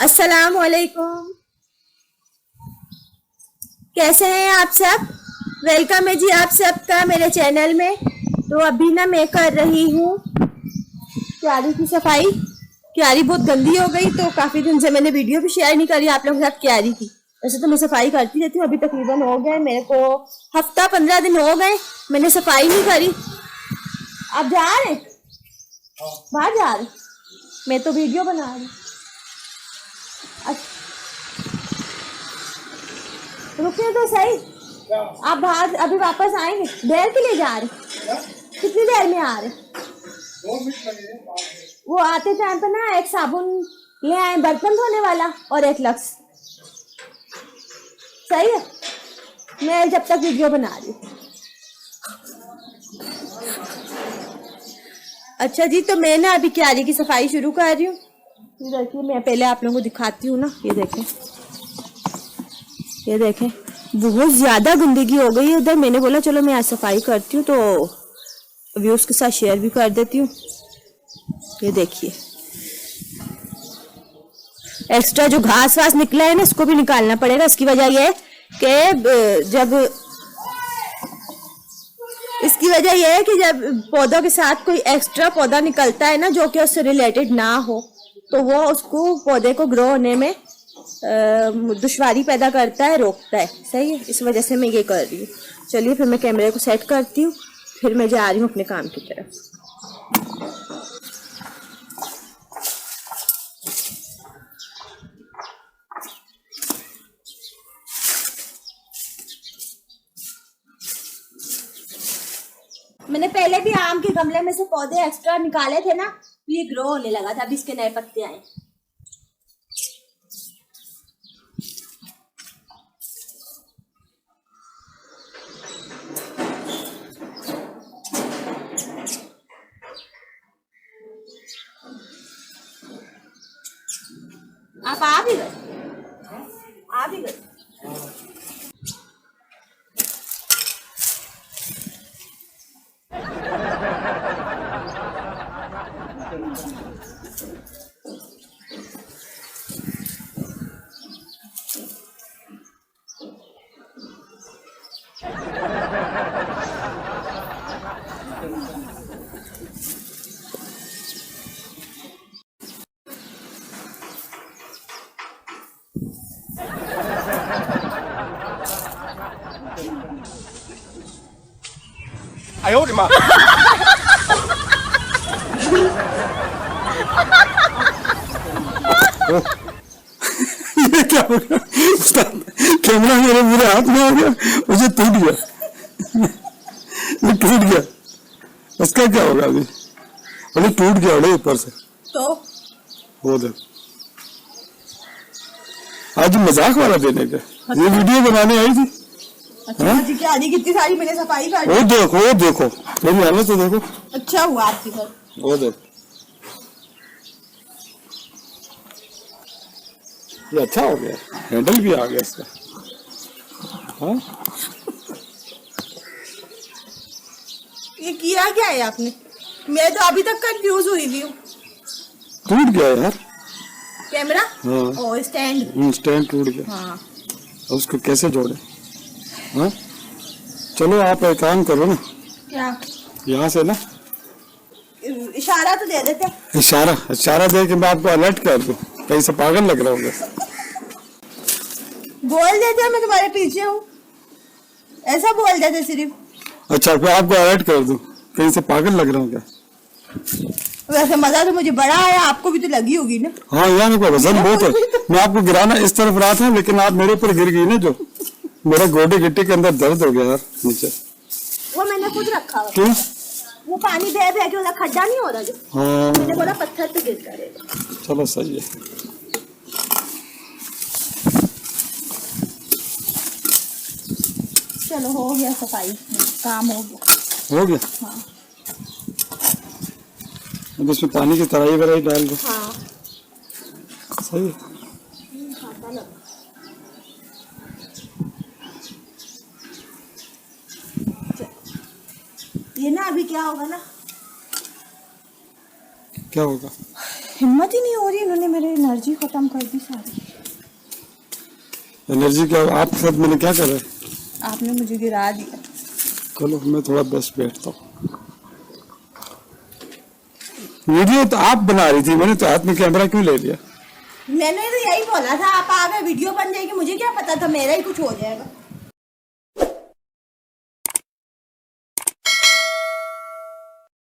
अस्सलाम वालेकुम। कैसे हैं आप सब? वेलकम है जी आप सबका मेरे चैनल में। तो अभी ना मैं कर रही हूँ क्यारी की सफाई। क्यारी बहुत गंदी हो गई, तो काफी दिन से मैंने वीडियो भी शेयर नहीं करी आप लोगों के साथ क्यारी की। वैसे तो मैं सफाई करती रहती हूँ, अभी तकरीबन हो गए मेरे को हफ्ता 15 दिन हो गए मैंने सफाई नहीं करी। आप जा रहे बाहर जा रहे? मैं तो वीडियो बना रही। रुकिए तो सही। आप बाहर अभी वापस आएंगे? देर के लिए जा रहे? कितनी देर में आ रहे? 2 मिनट लगेंगे। वो आते टाइम पे ना एक साबुन ले आए बर्तन धोने वाला और एक लक्स। सही है, मैं जब तक वीडियो बना रही हूँ। अच्छा जी, तो मैं ना अभी क्यारी की सफाई शुरू कर रही हूँ। देखिए मैं पहले आप लोगों को दिखाती हूँ ना, ये देखें, ये देखें बहुत ज्यादा गंदगी हो गई है उधर। मैंने बोला चलो मैं आज सफाई करती हूँ तो व्यूअर्स के साथ शेयर भी कर देती हूँ। ये देखिए एक्स्ट्रा जो घास वास निकला है ना इसको भी निकालना पड़ेगा। इसकी वजह ये है कि जब पौधों के साथ कोई एक्स्ट्रा पौधा निकलता है ना जो कि उससे रिलेटेड ना हो, तो वो उसको पौधे को ग्रो होने में दुश्वारी पैदा करता है, रोकता है। सही है, इस वजह से मैं ये कर रही हूँ। चलिए फिर मैं कैमरे को सेट करती हूँ, फिर मैं जा रही हूँ अपने काम की तरफ। मैंने पहले भी आम के गमले में से पौधे एक्स्ट्रा निकाले थे ना, तो ये ग्रो होने लगा था। अभी इसके नए पत्ते आए। आप आ भी गए? आ भी गए?哎呦我的妈！ये क्या हो गया? उसका कैमरा मेरे पूरे हाथ में आ गया, मुझे टूट गया। ये टूट गया, उसका क्या होगा अभी? अरे टूट गया अरे ऊपर से। तो वो देख, आज मजाक वाला देने का ये वीडियो बनाने आई थी। अच्छा जी, क्या आदि कितनी सारी मैंने सफाई कर दी। वो देखो मेरी हालत तो देखो। अच्छा हुआ आपकी घर। वो देखो, ये अच्छा हो गया, हैंडल भी आ गया इसका। हाँ ये किया क्या है आपने? मैं तो अभी तक कंफ्यूज हुई हुई हूँ। टूट गया यार कैमरा हाँ। और स्टैंड स्टैंड टूट गया। हाँ। उसको कैसे जोड़े? हाँ चलो आप एक काम करो ना, क्या यहाँ से ना इशारा तो दे देते। इशारा दे के मैं आपको अलर्ट कर दूं, कहीं से पागल लग रहा होगा। बोल देते मैं तुम्हारे पीछे हूँ, ऐसा बोल देते सिर्फ। अच्छा फिर आपको अलर्ट कर दूं, कहीं से पागल लग रहा हूँ क्या? वैसे मजा तो मुझे बड़ा आया, आपको भी तो लगी होगी ना। हाँ यार मेरे को वजन बहुत है, मैं आपको गिराना इस तरफ रहा था लेकिन आप मेरे ऊपर गिर गई ना, जो मेरा गोडे गिट्टी के अंदर दर्द हो गया यार नीचे। वो मैंने खुद रखा हुआ। क्यों? वो पानी बह बह के वाला खड्डा नहीं हो रहा जो, हाँ मैंने बोला पत्थर पे गिर करेगा। चलो सही है। चलो हो गया सफाई, काम हो गया। हो गया हाँ अब इसमें पानी की तराई वराई डाल दो। हाँ सही है। ये ना अभी क्या होगा ना, क्या होगा? हिम्मत ही नहीं हो रही, इन्होंने मेरी एनर्जी खत्म कर दी सारी। एनर्जी क्या आप साथ मैंने क्या करा? आपने मुझे गिरा दिया। चलो मैं थोड़ा बस बैठता हूँ। वीडियो तो आप बना रही थी, मैंने तो हाथ में कैमरा क्यों ले लिया? मैंने तो यही बोला था, आप आ गए वीडियो बन जाएगी, मुझे क्या पता था मेरा ही कुछ हो जाएगा।